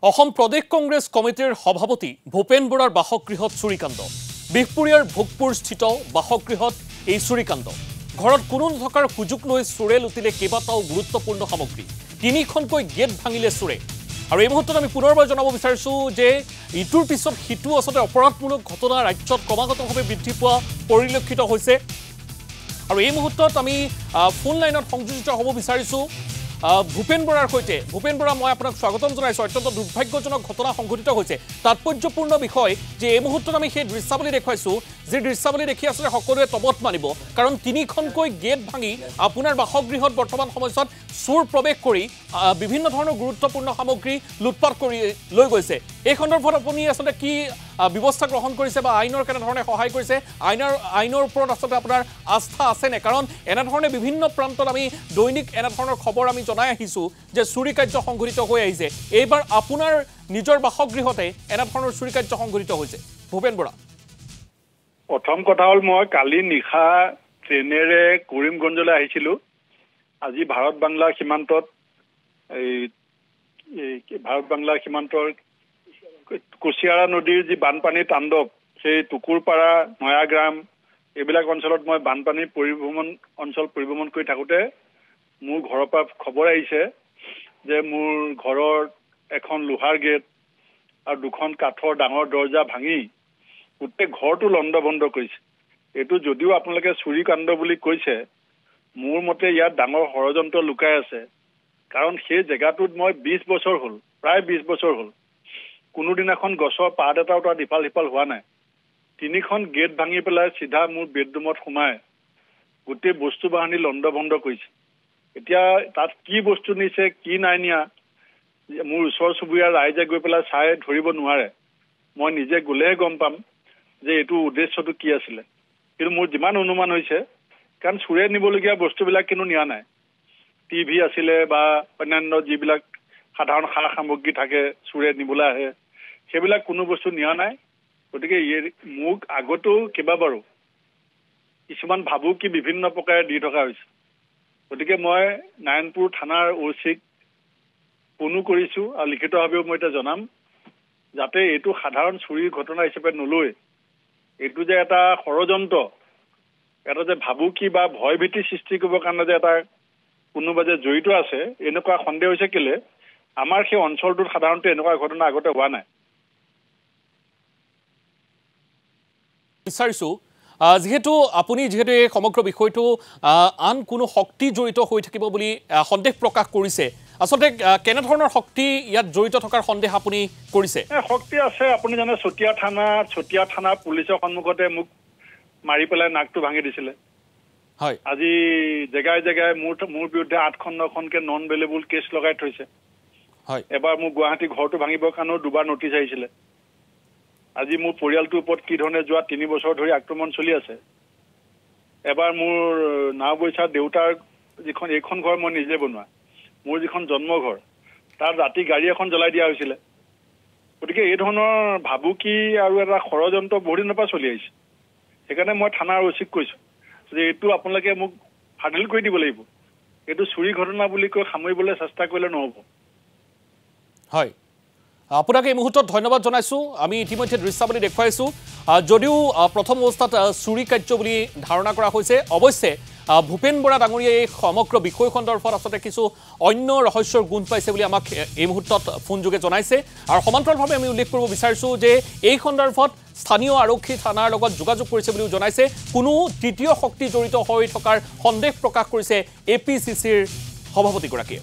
অসম প্ৰদেশ কংগ্ৰেছ কমিটিৰ সভাপতি ভূপেন বৰাৰ বাসগৃহত চুৰিকাণ্ড বিহপুৰীয়াৰ ভোগপুৰস্থিত বাসগৃহত এই চুৰিকাণ্ড ঘৰত কোনো নথকাৰ সুযোগ লৈ চোৰে লুটিলে কেইবাটাও গুৰুত্বপূৰ্ণ সামগ্ৰী তিনিখনকৈ গেট ভাঙিলে চোৰে আৰু এই মুহূৰ্তত আমি পুনৰবাৰ জনাব বিচাৰিছো যে ইটোৰ পিছত হিটু আসতে অপৰাধমূলক ঘটনা ৰাজ্যত ক্ৰমাগতভাৱে বৃদ্ধি পোৱা পৰিলক্ষিত হৈছে আৰু এই মুহূৰ্তত আমি ফোন লাইনত সংযোজিত হ'ব বিচাৰিছো ভূপেন বৰাৰ সৈতে ভূপেন বৰা মই আপোনাক স্বাগতম জনাইছো অত্যন্ত দুৰ্ভাগ্যজনক ঘটনা সংঘটিত হৈছে তাৎপৰ্যপূৰ্ণ বিষয় যে এই মুহূৰ্তত আমি সেই দৃশ্যাৱলী দেখুৱাইছো যে দৃশ্যাৱলী দেখি আসলে সকলোৱে তবত মানিব কাৰণ তিনিখনকৈ গেট ভাঙি আপোনাৰ বাসগৃহত বৰ্তমান সময়ত চোৰ প্ৰৱেশ কৰি বিভিন্ন ধৰণৰ গুৰুত্বপূৰ্ণ সামগ্ৰী লুটপাট কৰি লৈ গৈছে এই সন্দৰ্ভত আপুনি আসলে কি ব্যৱস্থা গ্ৰহণ কৰিছে বা আইনৰ কেনে ধৰণে সহায় কৰিছে আইনৰ ওপৰত আসলে আপোনাৰ আস্থা আছে নে কাৰণ এনে ধৰণে বিভিন্ন প্ৰান্তত আমি দৈনিক এনে ধৰণৰ খবৰ আমি জনাই আহিছো যে চুৰি কাৰ্য সংঘটিত হৈ আহিছে এইবাৰ আপোনাৰ নিজৰ বাসগৃহতে এনে ধৰণৰ চুৰি কাৰ্য সংঘটিত হৈছে ভূপেন বৰা প্ৰথম কথা হল মই কালি নিশা ট্ৰেনেৰে কৰিমগঞ্জলৈ আহিছিলো আজি ভাৰত বাংলা সীমান্তত এই ভাৰত বাংলা সীমান্তৰ কুশিয়াৰা নদীৰ যি বানপানী তাণ্ডৱ সেই টুকুৰপাৰা নয়াগ্ৰাম এইবিলাক অঞ্চলত মই বানপানী পৰিভ্ৰমণ কৰি থাকোতে মোৰ ঘৰৰ পৰা খবৰ আহিছে যে মোৰ ঘৰৰ এখন লোহাৰ গেট আৰু দুখন কাঠৰ ডাঙৰ দৰ্জা ভাঙি গোটেই ঘৰটো লণ্ডভণ্ড কৰিছে এইটো যদিও আপোনালোকে চুৰি কাণ্ড বুলি কৈছে মোৰ মতে ইয়াত ডাঙৰ ষড়যন্ত্ৰ লুকাই আছে কাৰণ সেই জেগাটোত মই 20 বছৰ হ'ল প্ৰায় 20 বছৰ হ'ল কোনো দিনাখন গছৰ পাত এটাও তাত ইফাল সিফাল হোৱা নাই তিনিখন গেট ভাঙি পেলাই চিধা মোৰ বেডৰুমত সোমাই গোটেই বস্তু বাহানি লণ্ডভণ্ড কৰিছে এতিয়া তাত কি বস্তু নিছে কি নাই নিয়া মোৰ ওচৰ চুবুৰীয়া ৰাইজে গৈ পেলাই চাই ধৰিব নোৱাৰে মই নিজে গলেহে গম পাম যে এইটো উদ্দেশ্যটো কি আছিলে কিন্তু মোৰ যিমান অনুমান হৈছে কাৰণ চুৰে নিবলগীয়া বস্তুবিলাক কিন্তু নিয়া নাই টিভি আছিলে বা অন্যান্য যিবিলাক সাধাৰণ সা সামগ্ৰী থাকে চুৰে নিবলৈ আহে সেইবিলাক কোনো বস্তু নিয়া নাই গতিকে মোক আগতো কেইবাবাৰো কিছুমান ভাবুকি বিভিন্ন প্ৰকাৰে দি থকা হৈছে গতিকে মই নাৰায়ণপুৰ থানাৰ ওচিক ফোনো কৰিছো আৰু লিখিতভাৱেও মই এটা জনাম যাতে এইটো সাধাৰণ চুৰিৰ ঘটনা হিচাপে নলৈ এইটো যে এটা ষড়যন্ত্ৰ এটা যে ভাবুকি বা ভয়ভীতি সৃষ্টি কৰিবৰ কাৰণে যে এটা কোনোবা যে জড়িত আছে এনেকুৱা সন্দেহ হৈছে কেলে আমাৰ সেই অঞ্চলটোত সাধাৰণতে এনেকুৱা ঘটনা আগতে হোৱা নাই বিচাৰিছো যেহেতু আপুনি যেহেতু এই সমগ্ৰ বিষয়টো আন কোনো শক্তি জড়িত হৈ থাকিব বুলি সন্দেহ প্ৰকাশ কৰিছে আসলে কেনে ধৰণৰ শক্তি ইয়াত জড়িত থকাৰ সন্দেহ আপুনি কৰিছে শক্তি আছে আপুনি জানে চতিয়া থানা পুলিচৰ সন্মুখতে মোক মাৰি পেলাই নাকটো ভাঙি দিছিলে হয় আজি জেগাই জেগাই মোৰ বিৰুদ্ধে 8-9খনকে নন এভেইলেবল কেছ লগাই থৈছে হয় এবাৰ মোক গুৱাহাটী ঘৰটো ভাঙিবৰ কাৰণেও দুবাৰ নটিচ আহিছিলে আজি মোৰ পৰিয়ালটোৰ ওপৰত কি ধৰণে যোৱা 3 বছৰ ধৰি আক্ৰমণ চলি আছে এবাৰ মোৰ নাওবৈচাৰ দেউতাৰ যিখন এইখন ঘৰ মই নিজে বনোৱা মোৰ যিখন জন্মঘৰ তাৰ ৰাতি গাড়ী এখন জ্বলাই দিয়া হৈছিলে গতিকে এই ধৰণৰ ভাবুকি আৰু এটা ষড়যন্ত্ৰ বহুদিনৰ পৰা চলি আহিছে সেইকাৰণে মই থানাৰ ওচিক কৈছো যে এইটো আপোনালোকে মোক ফাদিল কৰি দিব লাগিব এইটো চুৰি ঘটনা বুলি কৈ সামৰিবলৈ চেষ্টা কৰিলে নহ'ব হয় আপোনাক এই মুহূৰ্তত ধন্যবাদ জনাইছো আমি ইতিমধ্যে দৃশ্যাৱলী দেখুৱাইছো যদিও প্ৰথম অৱস্থাত চুৰি কাৰ্য বুলি ধাৰণা কৰা হৈছে অৱশ্যে ভূপেন বৰা ডাঙৰীয়াই এই সমগ্ৰ বিষয় সন্দৰ্ভত আসলে কিছু অন্য ৰহস্যৰ গুণ পাইছে বুলি আমাক এই মুহূৰ্তত ফোনযোগে জনাইছে আৰু সমান্তৰালভাৱে আমি উল্লেখ কৰিব বিচাৰিছো যে এই সন্দৰ্ভত স্থানীয় আৰক্ষী থানাৰ লগত যোগাযোগ কৰিছে বুলিও জনাইছে কোনো তৃতীয় শক্তি জড়িত হৈ থকাৰ সন্দেহ প্ৰকাশ কৰিছে APCCৰ সভাপতিগৰাকীয়ে